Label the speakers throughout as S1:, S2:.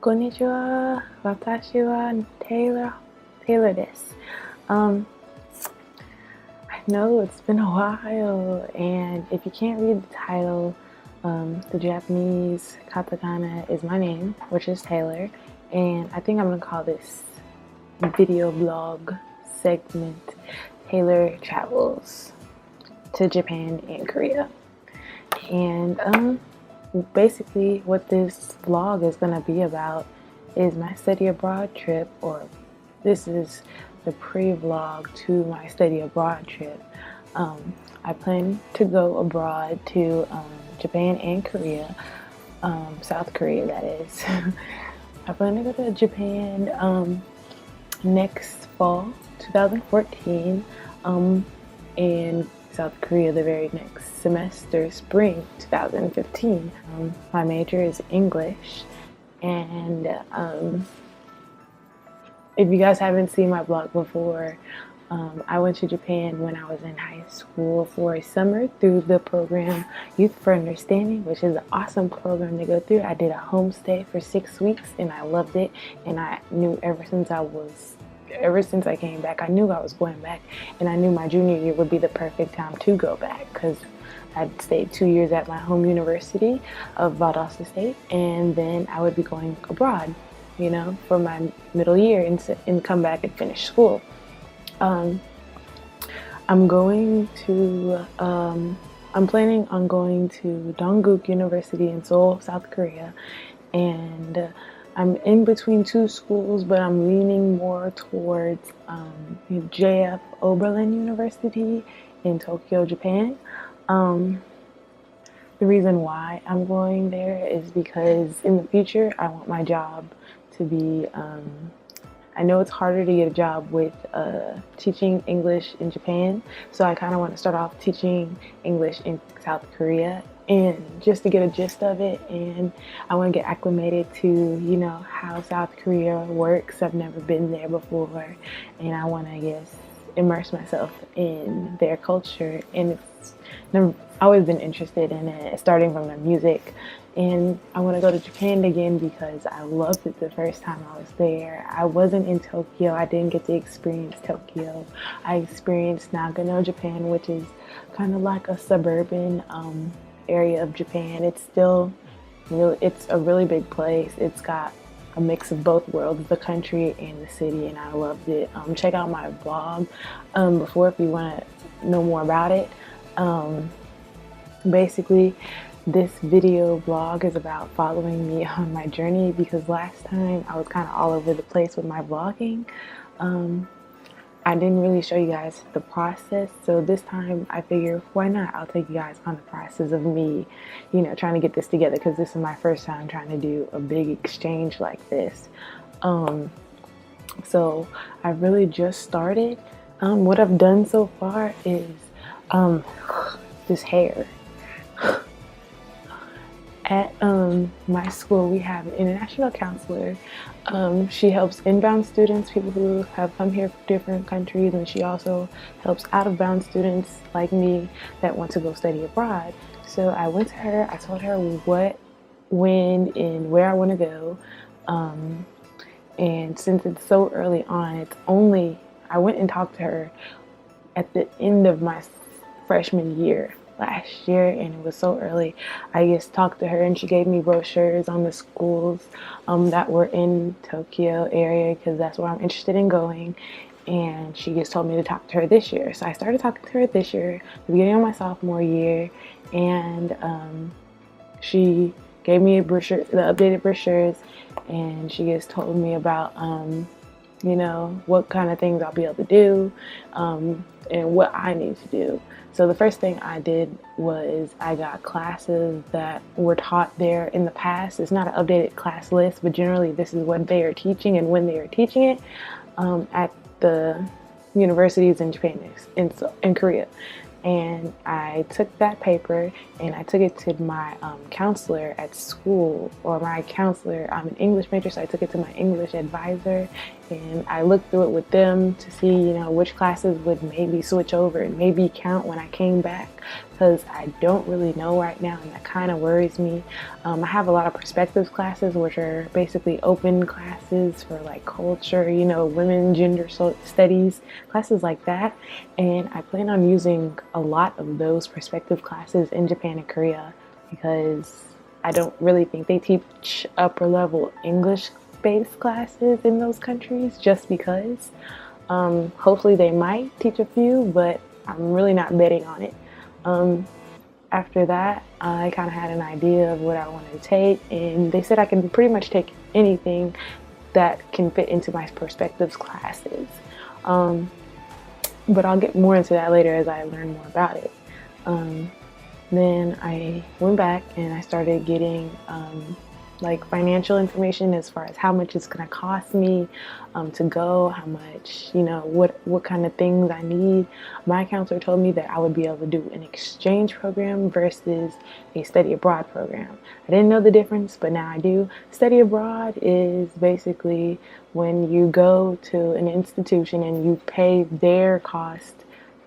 S1: Konichiwa, watashi wa Taylor desu. I know it's been a while, and if you can't read the title, the Japanese katakana is my name, which is Taylor, and I think I'm gonna call this video blog segment Taylor Travels to Japan and Korea. And basically what this vlog is going to be about is my study abroad trip, or this is the pre-vlog to my study abroad trip. I plan to go abroad to Japan and Korea, South Korea that is. I plan to go to Japan next fall 2014, and South Korea the very next semester, spring 2015. My major is English, and if you guys haven't seen my blog before, I went to Japan when I was in high school for a summer through the program Youth for Understanding, which is an awesome program to go through. I did a homestay for 6 weeks and I loved it, and I knew ever since I came back, I knew I was going back, and I knew my junior year would be the perfect time to go back because I'd stayed 2 years at my home university of Valdosta State, and then I would be going abroad, for my middle year and come back and finish school. I'm planning on going to Dongguk University in Seoul, South Korea, and I'm in between two schools, but I'm leaning more towards JF Oberlin University in Tokyo, Japan. The reason why I'm going there is because in the future I want my job to be, I know it's harder to get a job with teaching English in Japan, so I kind of want to start off teaching English in South Korea, and just to get a gist of it, and I want to get acclimated to how South Korea works. I've never been there before, and I want to immerse myself in their culture, and I've always been interested in it, starting from the music. And I want to go to Japan again because I loved it the first time I was there. I wasn't in Tokyo. I didn't get to experience Tokyo. I experienced Nagano, Japan, which is kind of like a suburban area of Japan. It's a really big place. It's got a mix of both worlds, the country and the city, and I loved it. Check out my blog before if you want to know more about it. Basically, this video vlog is about following me on my journey, because last time I was kind of all over the place with my vlogging. I didn't really show you guys the process, so this time I figure why not, I'll take you guys on the process of me trying to get this together, because this is my first time trying to do a big exchange like this. So I really just started. What I've done so far is this hair. At my school, we have an international counselor. She helps inbound students, people who have come here from different countries, and she also helps out-of-bound students like me that want to go study abroad. So I went to her, I told her what, when, and where I want to go. And since it's so early on, I went and talked to her at the end of my freshman year last year, and it was so early. I just talked to her, and she gave me brochures on the schools that were in Tokyo area, because that's where I'm interested in going, and she just told me to talk to her this year. So I started talking to her this year, the beginning of my sophomore year, and she gave me the updated brochures, and she just told me about what kind of things I'll be able to do, and what I need to do. So the first thing I did was I got classes that were taught there in the past. It's not an updated class list, but generally this is what they are teaching and when they are teaching it at the universities in Japan, in Korea. And I took that paper and I took it to my counselor at school, or my counselor. I'm an English major, so I took it to my English advisor, and I looked through it with them to see, which classes would maybe switch over and maybe count when I came back, because I don't really know right now, and that kind of worries me. I have a lot of perspectives classes, which are basically open classes for like culture, women, gender studies, classes like that. And I plan on using a lot of those perspective classes in Japan and Korea, because I don't really think they teach upper level English based classes in those countries, just because. Hopefully they might teach a few, but I'm really not betting on it. After that, I kind of had an idea of what I wanted to take, and they said I can pretty much take anything that can fit into my perspectives classes. But I'll get more into that later as I learn more about it. Then I went back and I started getting like financial information as far as how much it's going to cost me to go, how much, what kind of things I need. My counselor told me that I would be able to do an exchange program versus a study abroad program. I didn't know the difference, but now I do. Study abroad is basically when you go to an institution and you pay their cost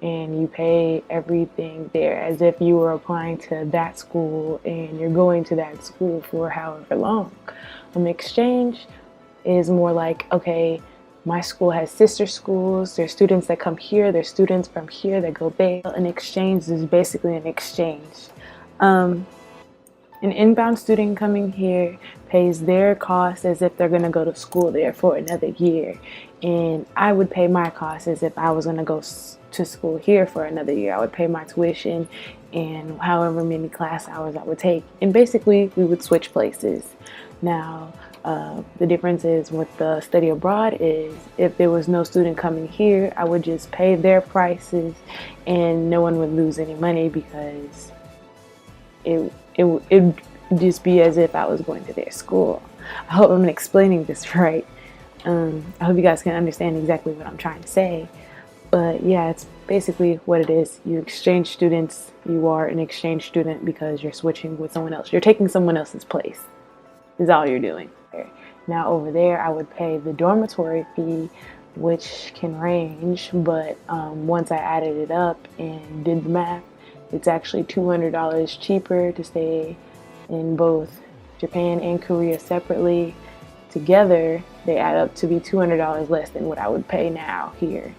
S1: and you pay everything there as if you were applying to that school and you're going to that school for however long. Exchange is more like, okay, my school has sister schools, there's students that come here, there's students from here that go there. An exchange is basically an exchange. An inbound student coming here pays their cost as if they're going to go to school there for another year. And I would pay my cost as if I was going to go to school here for another year. I would pay my tuition and however many class hours I would take. And basically, we would switch places. Now, the difference is with the study abroad is if there was no student coming here, I would just pay their prices and no one would lose any money, because it would just be as if I was going to their school. I hope I'm explaining this right. I hope you guys can understand exactly what I'm trying to say. But yeah, it's basically what it is. You exchange students. You are an exchange student because you're switching with someone else. You're taking someone else's place is all you're doing. Now over there, I would pay the dormitory fee, which can range, but once I added it up and did the math, it's actually $200 cheaper to stay in both Japan and Korea separately. Together, they add up to be $200 less than what I would pay now here.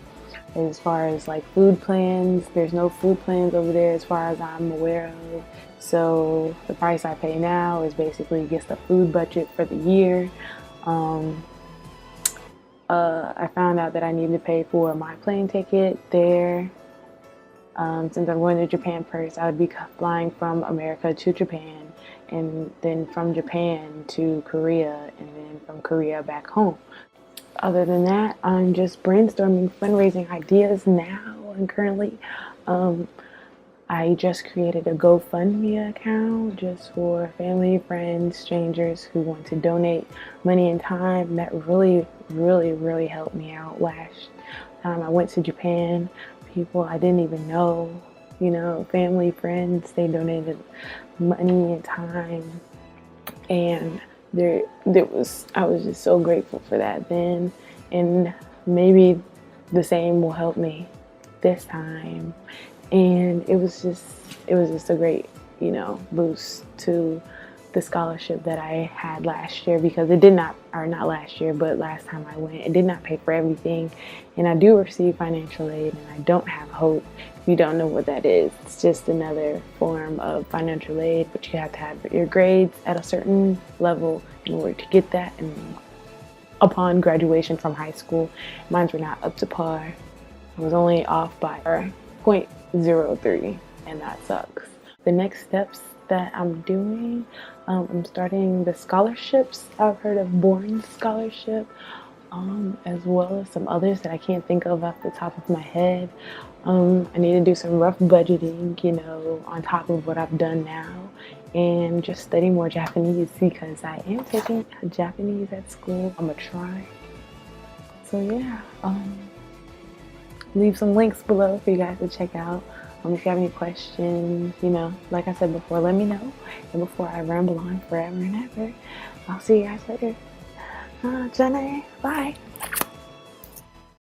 S1: As far as like food plans, there's no food plans over there as far as I'm aware of. So the price I pay now is basically just the food budget for the year. I found out that I need to pay for my plane ticket there. Since I'm going to Japan first, I would be flying from America to Japan, and then from Japan to Korea, and then from Korea back home. Other than that, I'm just brainstorming fundraising ideas now, and currently I just created a GoFundMe account just for family, friends, strangers who want to donate money and time. That really, really, really helped me out last time I went to Japan. People I didn't even know, family, friends, they donated money and time, and I was just so grateful for that then, and maybe the same will help me this time. And it was just a great, boost to the scholarship that I had last year, because it did not, or not last year, but last time I went, it did not pay for everything. And I do receive financial aid, and I don't have hope. If you don't know what that is, it's just another form of financial aid, but you have to have your grades at a certain level in order to get that. And upon graduation from high school, mine were not up to par. I was only off by 0.03, and that sucks. The next steps that I'm doing, I'm starting the scholarships. I've heard of Bourne Scholarship, as well as some others that I can't think of off the top of my head. I need to do some rough budgeting, on top of what I've done now, and just study more Japanese, because I am taking Japanese at school. I'm gonna try. So yeah, leave some links below for you guys to check out. If you have any questions, you know, like I said before, let me know. And before I ramble on forever and ever, I'll see you guys later. Jenna, bye.